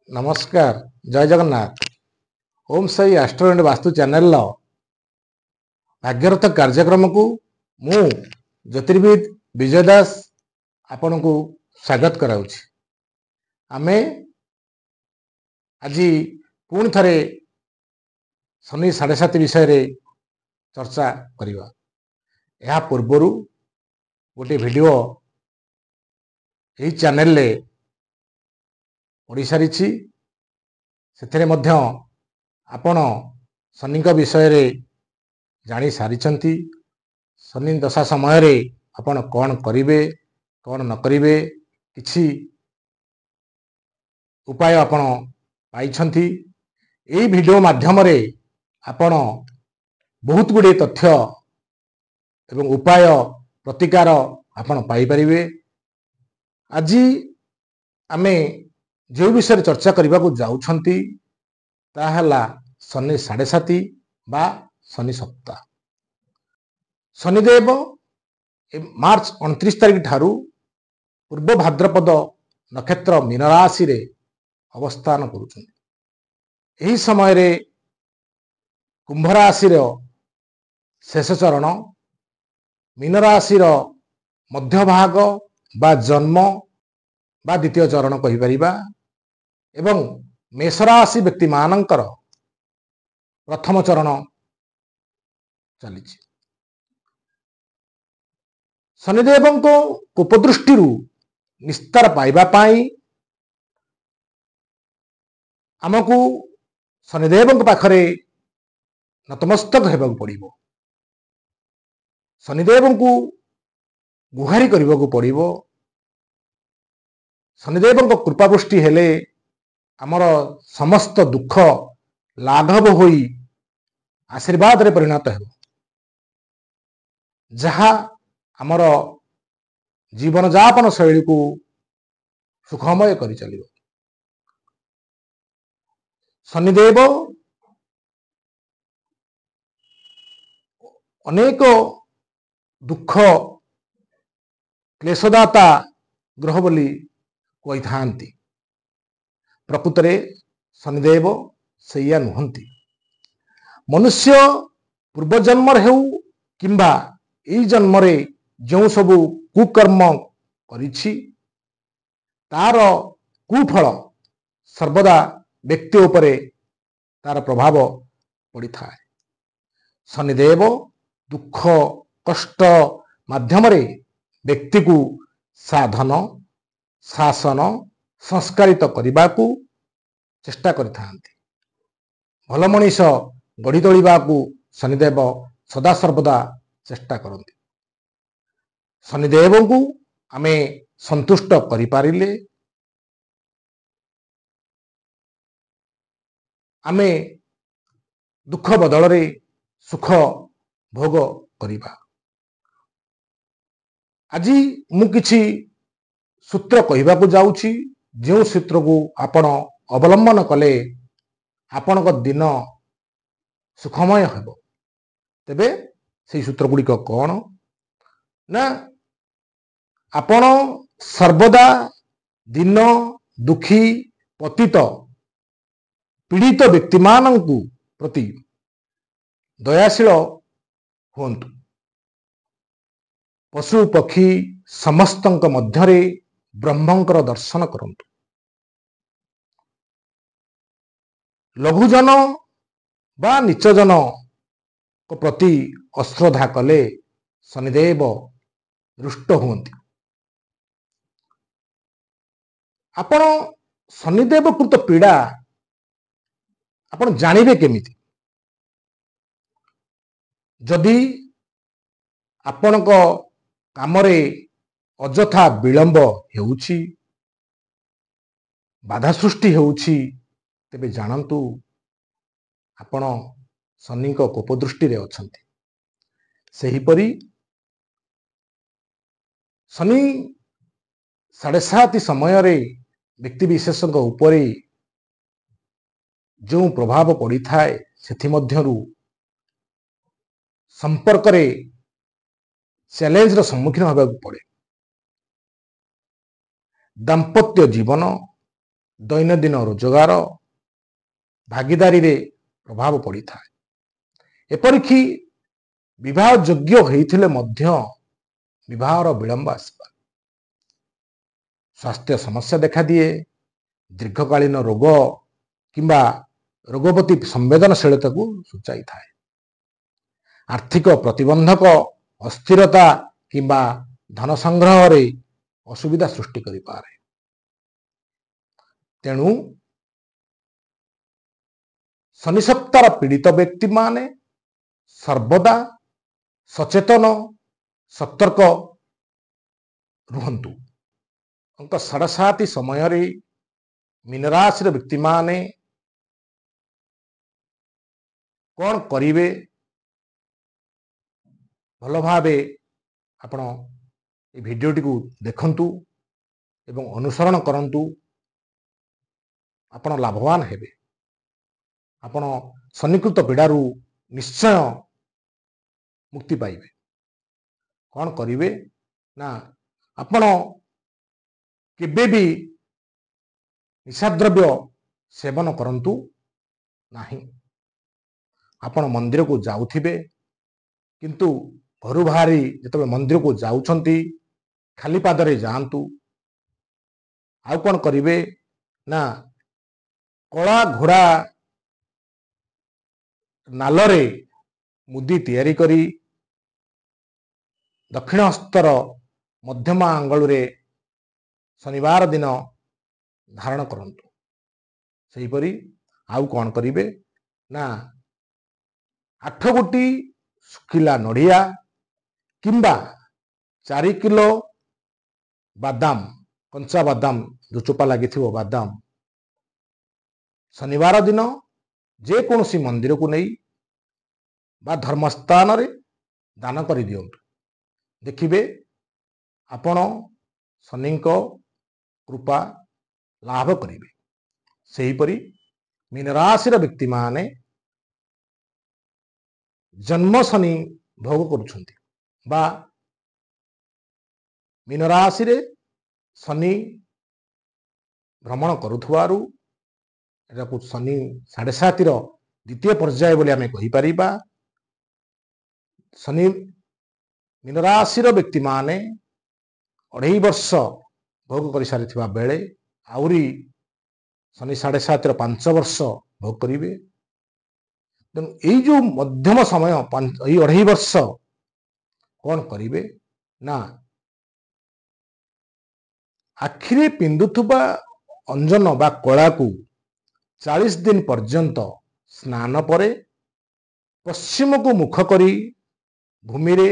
नमस्कार जय Jagannath. Om Sai astro and Vastu channel Bhagyarath कार्यक्रम को मु ज्योतिर्विद विजय दास आपण को स्वागत कराउछि। आमे आज पुणी थरे शनि 7:30 विषय रे चर्चा करिवा। यह पूर्वरु गोटे वीडियो यही चैनल ले पढ़ी सारिछि। सेथरे मध्य आपण शनि विषय रे जानी सारिछंती। शनि दशा समय रे आपण कौन करिवे कौन न करिवे किछि उपाय आपण पाइछंती। एई वीडियो माध्यम रे आपण बहुत गुडे तथ्य एवं उपाय प्रतिकार आपण पाई परिवे। आज आमे जो विषय चर्चा करने को जाउछंती ताहला शनि 7:30 बा शनि सप्ताह। शनिदेव मार्च 29 तारिख ठारू पूर्व भाद्रपद नक्षत्र मीन राशि रे अवस्थान करुछंती। एही समय रे कुंभ राशि रो शेष चरण, मीन राशि रो मध्य भाग बा जन्म बा द्वितीय चरण कहि परिबा एवं मेष राशि व्यक्ति मानकर प्रथम चरण चली। शनिदेव को कोपदृष्टि निस्तार पाइबा पाई आमको शनिदेव पाखरे नतमस्तक हेबाक पड़िबो। शनिदेव को गुहारी करबाक पड़िबो। शनिदेव को कृपापुष्टि हेले आमर समस्त दुख लाघव होई आशीर्वाद रे परिणत हो, जहा आमर जीवन जापन शैली को सुखमय करि चलिबो। शनिदेव अनेक दुख क्लेशदाता ग्रह बोली कही थांती। प्रकृत रे शनिदेव सैया नुहंती। मनुष्य पूर्व जन्म हेउ किंबा एई जन्म रे जो सबु कुकर्म करिछि तार कुफल सर्वदा व्यक्ति उपरे तार प्रभाव पड़ी थाए। शनिदेव दुख कष्ट माध्यम रे व्यक्ति को साधन शासन संस्कारित करने को चेष्टा करिथांती। भल मनीष गढ़ी तोलिबा को शनिदेव सदा सर्वदा चेष्टा करती। शनिदेव को आमे संतुष्ट करि पारिले आमे दुख बदल रे सुख भोग करिबा। आज मु किछि सूत्र कहवा को जाउछि, जो सूत्र को आपण अवलंबन कले आपण को दिन सुखमय हेबो। तेबे से सूत्र गुड़िक कौन ना, आपण सर्वदा दिन दुखी पतित पीड़ित व्यक्ति मानंकु प्रति दयाशील हुंतु। पशु पक्षी समस्तंक मध्यरे ब्रह्मंकर दर्शन करंतु। लघुजन बा नीचजन को प्रति अश्रद्धा कले शनिदेव रुष्ट हुंती। आपण शनिदेव कृत पीड़ा आपण जानिबे केमिति? जदि आपण को कामरे अजथा विलंब हेउछि, बाधा सृष्टि हेउछि, तेबे जानंतु आपण शनि को कोपदृष्टि रे अछंती। सेहीपरि शनि 7:30 समय रे व्यक्ति विशेष उपरे जो प्रभाव पड़ी थाए सेथि मध्यरु संपर्क रे चैलेंज रो सम्मुखीन होबाक पड़े। दाम्पत्य जीवन दैनंदिन रोजगार भागीदारी रे प्रभाव पड़ी था। एपरिकी विवाह योग्य होइथिले मध्य विवाहर विलंब आसपा, स्वास्थ्य समस्या देखा दिए, दीर्घकालीन रोग किंबा रोगपति संवेदनशीलता को सूचाई थाए। आर्थिक प्रतिबंधक अस्थिरता किंबा धन संग्रह रे असुविधा सृष्टि करि पारे। तेणु शनिसप्तार पीड़ित व्यक्ति माने सर्वदा सचेतन सतर्क रुहंतु। अंक 7:30 समय रे मीन राशि व्यक्ति माने कौन करिवे भल भावे आपण ए भिडियोटी को देखंतु एवं अनुसरण करंतु। आपण लाभवान हेबे। आपण सन्निकृत पीड़ारू निश्चय मुक्ति पाइबे। कौन करिवे ना आपण केबे भी निशाद्रव्य सेवन करंतु नाही। आपण मंदिर को जाउथिबे किंतु घरु बाहरी जतबे मंदिर को जाउछंती खाली पादरे जांतु। आउ कौन करिवे ना कला घोड़ा नालरे मुदी तैयारी करी दक्षिण हस्तर मध्यमा आंगुल रे शनिवार दिन धारण करंतु। सेहीपरि आउ कौन करिवे ना 8 गोटी सुखिला नड़िया किंबा 4 किलो बादाम कंचा बादाम जो चोपा लगी बादाम शनिवार दिन जे कौन सी मंदिर को नहीं बा धर्मस्थान रे दान कर दियंतु। देखिबे आपण शनि कृपा लाभ करिवे। सेहीपरि मीन राशि व्यक्ति माने जन्म शनि भोग करुछंती बा मीन राशि रे शनि भ्रमण करुथुवारु एटाकु शनि 7.5 द्वितीय पर्याय बोली आमे कहि परिबा। शनि मीन राशि व्यक्ति माने 2.5 वर्ष भोग कर सारी बेले आउरी शनि 7.5 5 वर्ष भोग करिवे। तेणु यही जो मध्यम समय 2.5 वर्ष कौन करिवे ना आखिरे पिंधुथुबा अंजन बा कला को 40 दिन पर्यंत स्नान परे पश्चिम को मुख करी भूमि रे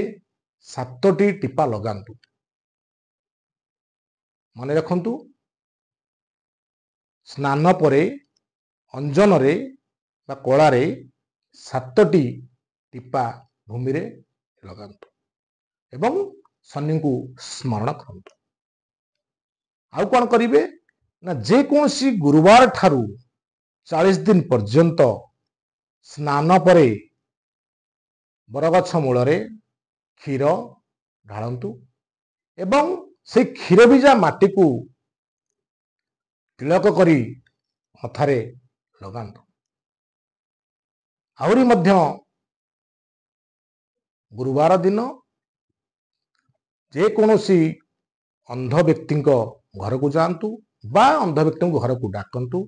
7टी टीपा लगांतु। मन रखंतु स्नान परे अंजन रे बा कला रे 7टी टीपा भूमि रे लगांतु एवं शनि को स्मरण करंतु। आउ कौन करिवे ना जे कौन सी गुरुवार ठारू 40 दिन पर्यंत स्नान परे बरगछ मूल रे क्षीर ढालंतु एवं से क्षीर बीजा माटी को तिलक करी मथारे लगांतु। आहुरी मध्य गुरुवार दिन जे कौनसी अंध व्यक्ति घर को जातु बा अंध व्यक्ति घर को डाकंतु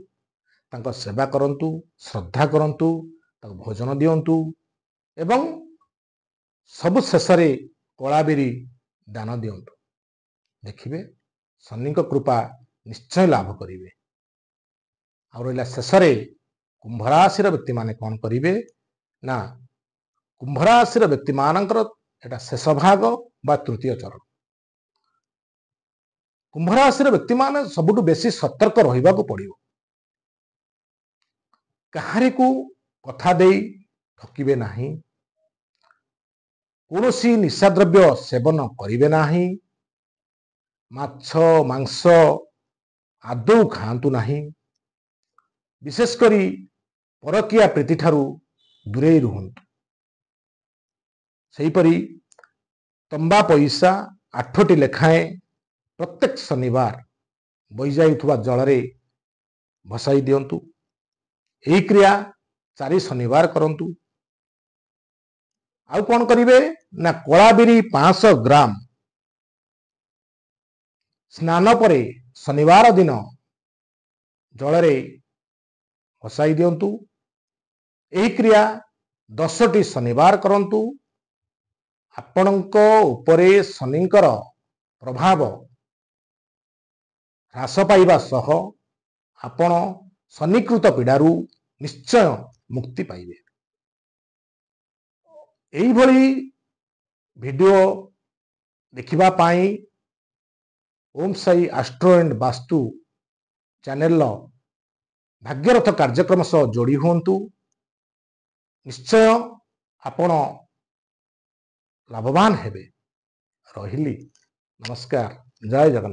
तांका सेवा करंतु श्रद्धा करंतु तांका भोजन दियंतु एवं सब शेषरे कलाबेरी दान दियंतु। देखिबे शनि कृपा निश्चय लाभ करिवे। आ रहिला शेषरे कुंभ राशि व्यक्ति माने कौन करिवे ना कुंभ राशि व्यक्ति मानकर एटा शेष भाग बा तृतीय चरण। कुंभ राशि व्यक्ति माने सबुठु बेसी सतर्क रहिबा को पड़िबो। कहारी को कथा देई ठकिबे नाही, कौनसी निशाद्रव्य सेवन करिवे नाही, माछ मांस आदौ खांतु नाही, विशेष करी परकिया प्रीति ठारू दूरे रुहंतु। सेहीपरि तंबा पैसा 8टी लेखाएं प्रत्येक शनिवार बही जाइथुवा जल रे ଭସାଇ ଦିଅନ୍ତୁ। ଏହି କ୍ରିୟା 4 ଶନିବାର କରନ୍ତୁ। ଆଉ କଣ କରିବେ ନା କଳା ବିରି 500 ଗ୍ରାମ ସ୍ନାନ ପରେ ଶନିବାର ଦିନ ଜଳରେ ଭସାଇ ଦିଅନ୍ତୁ। ଏହି କ୍ରିୟା 10ଟି ଶନିବାର କରନ୍ତୁ। ଆପଣଙ୍କ ଉପରେ ଶନିଙ୍କର ପ୍ରଭାବ ହ୍ରାସ ପାଇବା ସହ ଆପଣ ଶନିକୃତ ପୀଡ଼ାରୁ ନିଶ୍ଚୟ ମୁକ୍ତି ପାଇବେ। ଏଇଭଳି ଭିଡ଼ିଓ ଦେଖିବା ପାଇଁ ଓମ୍ ସାଇ ଆଷ୍ଟ୍ରୋ ଆଣ୍ଡ ବାସ୍ତୁ ଚ୍ୟାନେଲର ଭାଗ୍ୟରଥ କାର୍ଯ୍ୟକ୍ରମ ସହ ଯୋଡ଼ି ହୁଅନ୍ତୁ। ନିଶ୍ଚୟ ଆପଣ ଲାଭବାନ ହେବେ। ରହିଲି, ନମସ୍କାର, ଜୟ ଜଗନ୍ନାଥ।